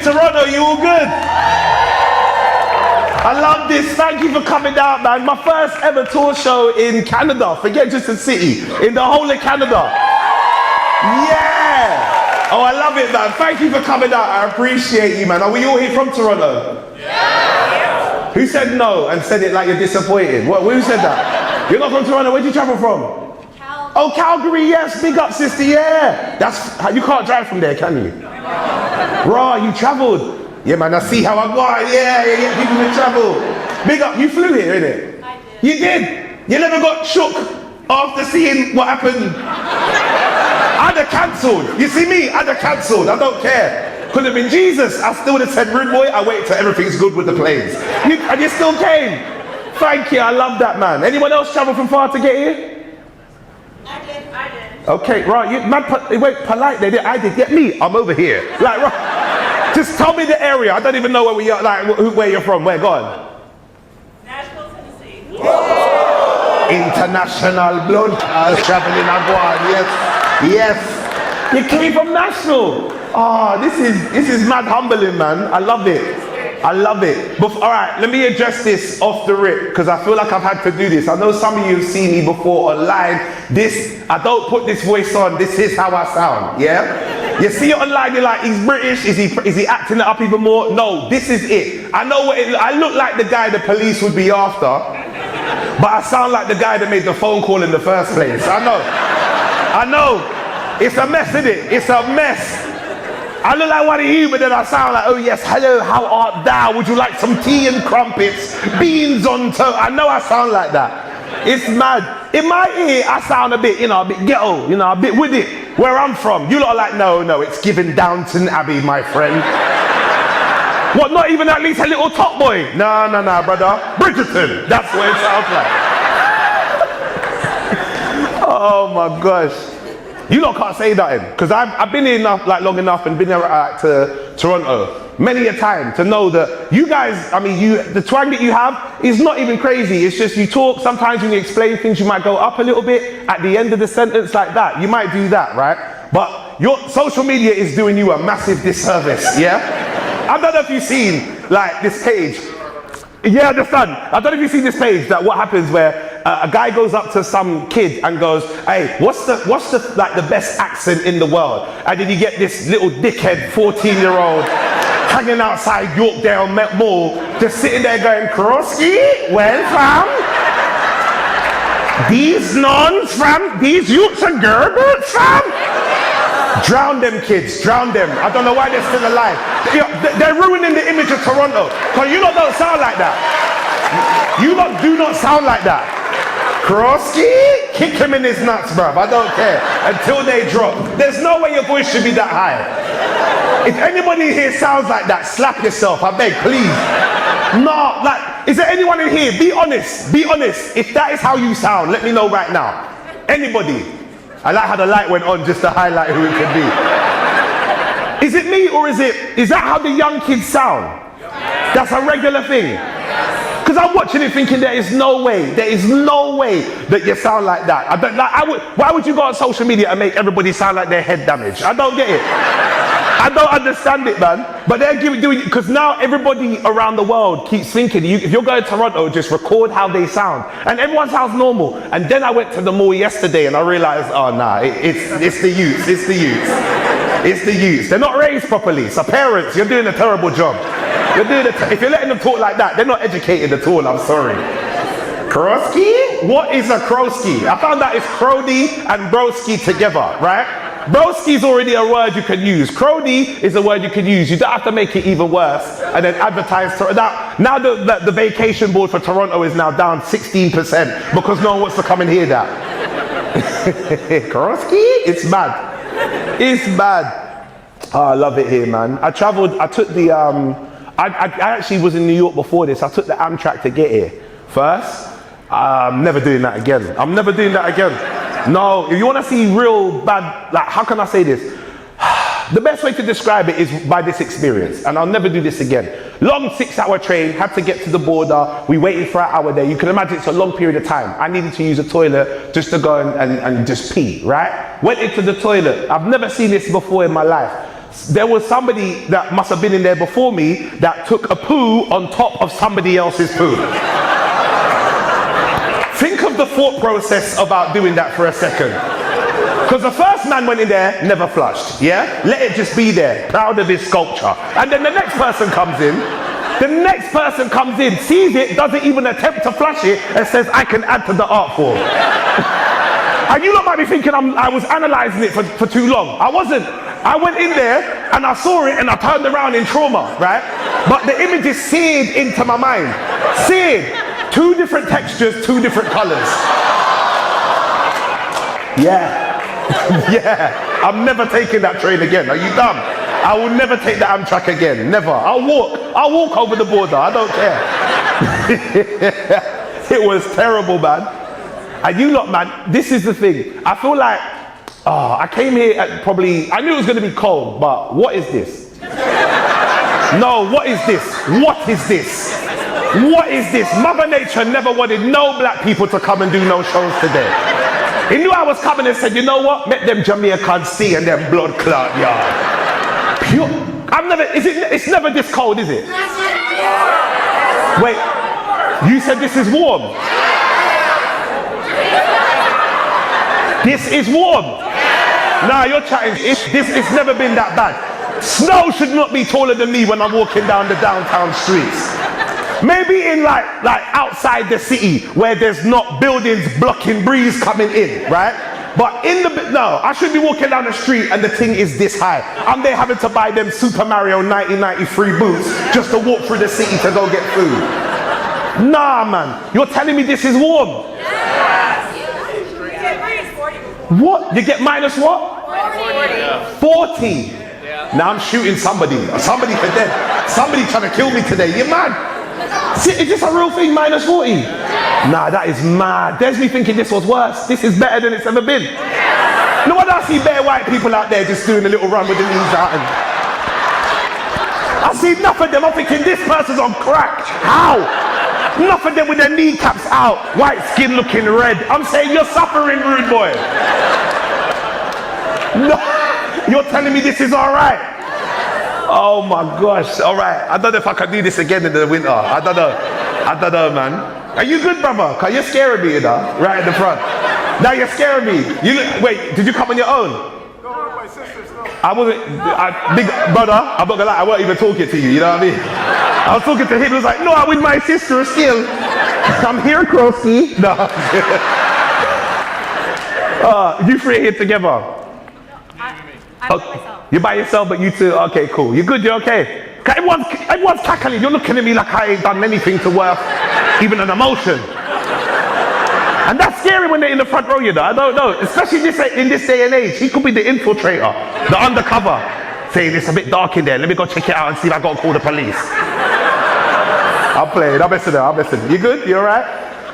Toronto, you all good? I love this. Thank you for coming out, man. My first ever tour show in Canada. Forget just a city. In the whole of Canada. Yeah. Oh, I love it, man. Thank you for coming out. I appreciate you, man. Are we all here from Toronto? Yeah. Who said no and said it like you're disappointed? Who said that? You're not from Toronto. Where'd you travel from? Calgary. Oh, Calgary. Yes. Big up, sister. Yeah. You can't drive from there, can you? Raw, you travelled. Yeah, man, I see how I got. Yeah, people in travel. Big up, you flew here, innit? I did. You did? You never got shook after seeing what happened? I'd have cancelled. You see me? I'd have cancelled. I don't care. Could have been Jesus. I still would have said, rude boy, I wait till everything's good with the planes. And you still came. Thank you, I love that, man. Anyone else travel from far to get here? I did. Okay, right. Wait, polite there. I did. Get me. I'm over here. Like, right. Just tell me the area. I don't even know where we are. Like, where you're from. Where? Go on. Nashville, Tennessee. International blood. Traveling abroad. Yes. You came from Nashville. Oh, this is mad humbling, man. I love it. I love it. But all right, let me address this off the rip because I feel like I've had to do this. I know some of you have seen me before online. I don't put this voice on. This is how I sound. Yeah. You see it online. You're like, he's British. Is he acting it up even more? No, this is it. I know I look like the guy the police would be after, but I sound like the guy that made the phone call in the first place. I know. It's a mess, isn't it? It's a mess. I look like one of you, but then I sound like, oh yes, hello, how art thou? Would you like some tea and crumpets? Beans on toast? I know I sound like that. It's mad. In my ear, I sound a bit ghetto, a bit with it. Where I'm from, you lot are like, no, it's given Downton Abbey, my friend. What, not even at least a little top boy? No, brother. Bridgerton, that's what it sounds like. Oh my gosh. You lot can't say that, because I've been here long enough and been here to Toronto many a time to know that you guys, the twang that you have is not even crazy. It's just you talk, sometimes when you explain things you might go up a little bit at the end of the sentence like that. You might do that, right? But your social media is doing you a massive disservice, yeah? I don't know if you've seen like this page. Yeah, understand. I don't know if you see this page that what happens where a guy goes up to some kid and goes, hey, what's the best accent in the world? And then you get this little dickhead 14-year-old hanging outside Yorkdale Mall, just sitting there going, Krosky, well fam, these nuns fam, these youths are girded fam. Drown them kids, drown them. I don't know why they're still alive. They're ruining the image of Toronto. Because you lot don't sound like that. You lot do not sound like that. Krosky, kick him in his nuts, bruv. I don't care. Until they drop. There's no way your voice should be that high. If anybody here sounds like that, slap yourself, I beg, please. No, is there anyone in here? Be honest. Be honest. If that is how you sound, let me know right now. Anybody. I like how the light went on just to highlight who it could be. Is it me or is that how the young kids sound? That's a regular thing. Because I'm watching it thinking there is no way that you sound like that. Why would you go on social media and make everybody sound like their head damaged? I don't get it. I don't understand it, man. But they're doing it because now everybody around the world keeps thinking, if you're going to Toronto, just record how they sound. And everyone sounds normal. And then I went to the mall yesterday and I realized, oh nah, it's the youths. It's the youths. They're not raised properly. So parents, you're doing a terrible job. If you're letting them talk like that, they're not educated at all, I'm sorry. Krosky? What is a Krosky? I found out it's Crody and Broski together, right? Broski is already a word you can use. Crody is a word you can use. You don't have to make it even worse and then advertise. Now the vacation board for Toronto is now down 16% because no one wants to come and hear that. Krosky? It's mad. It's mad. Oh, I love it here, man. I took the I actually was in New York before this. I took the Amtrak to get here first. I'm never doing that again. I'm never doing that again. No, if you want to see real bad, how can I say this? The best way to describe it is by this experience, and I'll never do this again. Long 6-hour train, had to get to the border. We waited for an hour there. You can imagine it's a long period of time. I needed to use a toilet just to go and just pee, right? Went into the toilet. I've never seen this before in my life. there was somebody that must have been in there before me that took a poo on top of somebody else's poo. Think of the thought process about doing that for a second. Because the first man went in there, never flushed, yeah? Let it just be there, proud of his sculpture. And then the next person comes in, sees it, doesn't even attempt to flush it, and says, I can add to the art form. And you lot might be thinking I was analysing it for too long. I wasn't. I went in there, and I saw it, and I turned around in trauma, right? But the image is seared into my mind. Seared. 2 different textures, 2 different colours. Yeah. Yeah, I'm never taking that train again. Are you dumb? I will never take the Amtrak again. Never. I'll walk over the border. I don't care. It was terrible, man. And you lot, man, this is the thing. I feel like, I came here at I knew it was going to be cold, but what is this? No, what is this? What is this? What is this? Mother Nature never wanted no black people to come and do no shows today. He knew I was coming and said, you know what? Make them Jamaicans see and them blood clot, yard. Pure. It's never this cold, is it? Wait, you said this is warm? This is warm? Nah, you're chatting. It's never been that bad. Snow should not be taller than me when I'm walking down the downtown streets. Maybe in like outside the city where there's not buildings blocking breeze coming in, right? But I should be walking down the street and the thing is this high. I'm there having to buy them Super Mario 1993 boots just to walk through the city to go get food. Nah, man. You're telling me this is warm? What? You get minus what? 40. Now I'm shooting somebody. Somebody could dead. Somebody trying to kill me today. You mad? See, is this a real thing, minus 40? Nah, that is mad. There's me thinking this was worse. This is better than it's ever been. No wonder I see bare white people out there just doing a little run with the knees out. And I see enough of them. I'm thinking this person's on crack. How? Enough of them with their kneecaps out, white skin looking red. I'm saying you're suffering, rude boy. No, you're telling me this is all right. Oh my gosh, all right. I don't know if I can do this again in the winter. I don't know, man. Are you good, brother? Cause you're scaring me, you know, right in the front. Now you're scaring me. Wait, did you come on your own? No, my sisters, no. Big brother, I'm not gonna lie, I wasn't even talking to you, you know what I mean? I was talking to him, he was like, no, I'm with my sister still. I'm here, Crossy. No. You three here together? I'm by myself. You're by yourself, but you two, okay, cool. You're good, you're okay. Everyone's cackling. You're looking at me like I ain't done anything to worth even an emotion. And that's scary when they're in the front row, you know. I don't know. Especially in this day and age. He could be the infiltrator, the undercover. Saying it's a bit dark in there. Let me go check it out and see if I got to call the police. I'm playing. I'm messing. You good? You alright?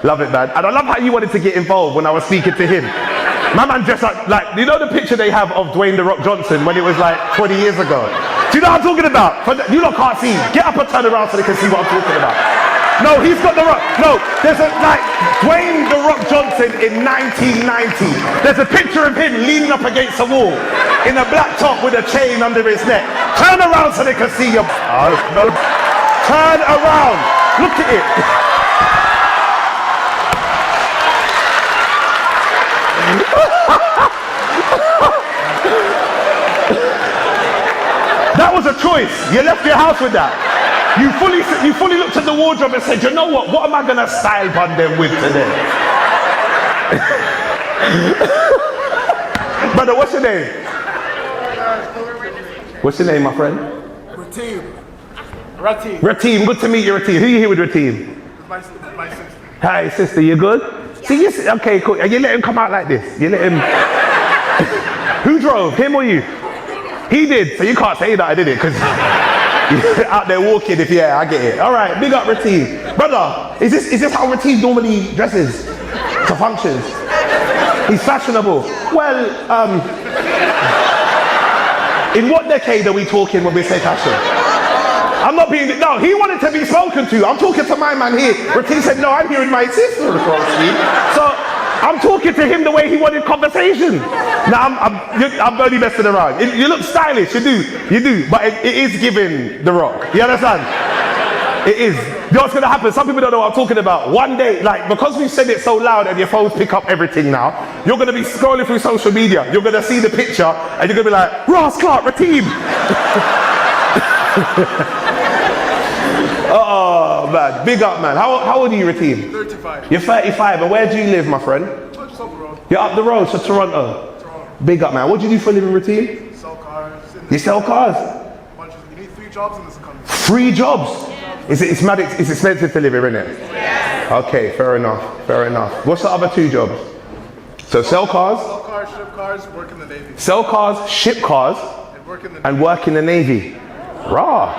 Love it, man. And I love how you wanted to get involved when I was speaking to him. My man dressed up like, you know the picture they have of Dwayne "The Rock" Johnson when it was like 20 years ago? Do you know what I'm talking about? You lot can't see. Get up and turn around so they can see what I'm talking about. No, he's got The Rock. No, there's Dwayne "The Rock" Johnson in 1990. There's a picture of him leaning up against a wall in a black top with a chain under his neck. Turn around so they can see you. Turn around. Look at it. That was a choice. You left your house with that. You fully looked at the wardrobe and said, you know what am I gonna style on them with today? Brother, what's your name? What's your name, my friend? Rtim. Rtim, good to meet you, Rtim. Who you here with, Rtim? My sister. Hi, sister, you good? See, okay, cool. You let him come out like this. You let him. Who drove, him or you? He did, so you can't say that I did it, because you're out there walking I get it. All right, big up Rtim. Brother, is this how Rtim normally dresses to functions? He's fashionable. Well, in what decade are we talking when we say fashion? I'm not being, no, he wanted to be spoken to. I'm talking to my man here. Rtim said, no, I'm here with my sister across the street. So, I'm talking to him the way he wanted conversation. Now I'm only messing around. You look stylish, you do, but it is giving The Rock. You understand? It is. You know what's gonna happen? Some people don't know what I'm talking about. One day, like, because we've said it so loud and your phones pick up everything now, you're gonna be scrolling through social media, you're gonna see the picture, and you're gonna be like, Ross Clark, Rtim. Oh man, big up man. How old are you, Rtim? 35. You're 35, and where do you live, my friend? Just up the road. You're up the road, so Toronto. Big up man. What do you do for a living, Rtim? Sell cars. You sell cars? You need 3 jobs in this economy. 3 jobs? It's expensive to live here, isn't it? Yes. Okay, fair enough. What's the other 2 jobs? So sell cars? Sell cars, ship cars, work in the Navy. Sell cars, ship cars, And work in the Navy. Raw.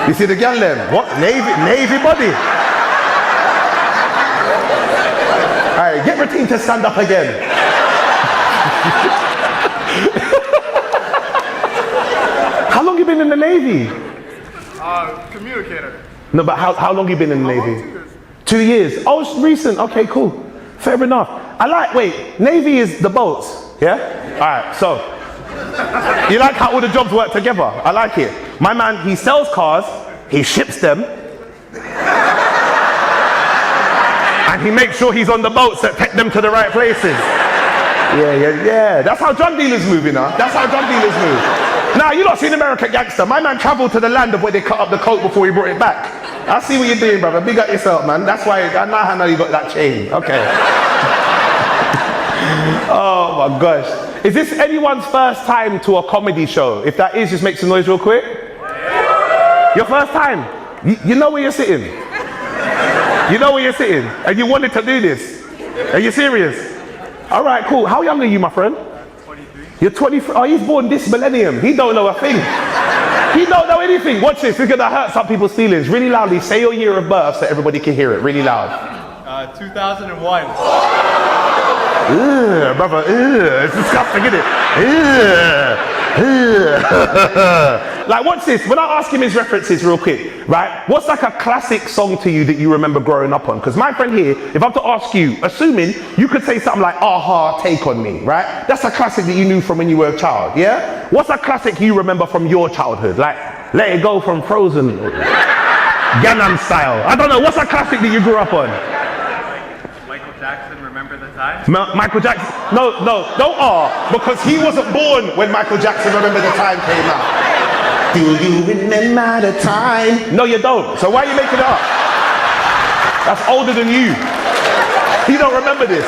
You see the girl then? What? Navy body. Alright, get Rtim to stand up again. How long you been in the Navy? Communicator. No, but how long you been in the Navy? 2 years. Oh, it's recent. Okay, cool. Fair enough. Wait, Navy is the boats, yeah? Alright, so. You like how all the jobs work together? I like it. My man, he sells cars, he ships them, and he makes sure he's on the boats that take them to the right places. Yeah. That's how drug dealers move, you know? That's how drug dealers move. Now, you not seen American Gangster. My man traveled to the land of where they cut up the coke before he brought it back. I see what you're doing, brother. Big up yourself, man. That's why I know you got that chain. Okay. Oh my gosh. Is this anyone's first time to a comedy show? If that is, just make some noise real quick. Your first time? You know where you're sitting? You know where you're sitting? And you wanted to do this? Are you serious? All right, cool. How young are you, my friend? 23. You're 23. Oh, he's born this millennium. He don't know a thing. He don't know anything. Watch this. It's gonna hurt some people's feelings. Really loudly. Say your year of birth so everybody can hear it. Really loud. 2001. Brother, it's disgusting, isn't it? Like, watch this. When I ask him his references real quick, right? What's like a classic song to you that you remember growing up on? Because my friend here, if I'm to ask you, assuming you could say something like, Aha, Take On Me, right? That's a classic that you knew from when you were a child, yeah? What's a classic you remember from your childhood? Like, Let It Go from Frozen, Gangnam Style. I don't know. What's a classic that you grew up on? Remember the time? Michael Jackson. No, don't because he wasn't born when Michael Jackson Remember the Time came out. Do you remember the time? No, you don't. So why are you making it up? That's older than you. You don't remember this.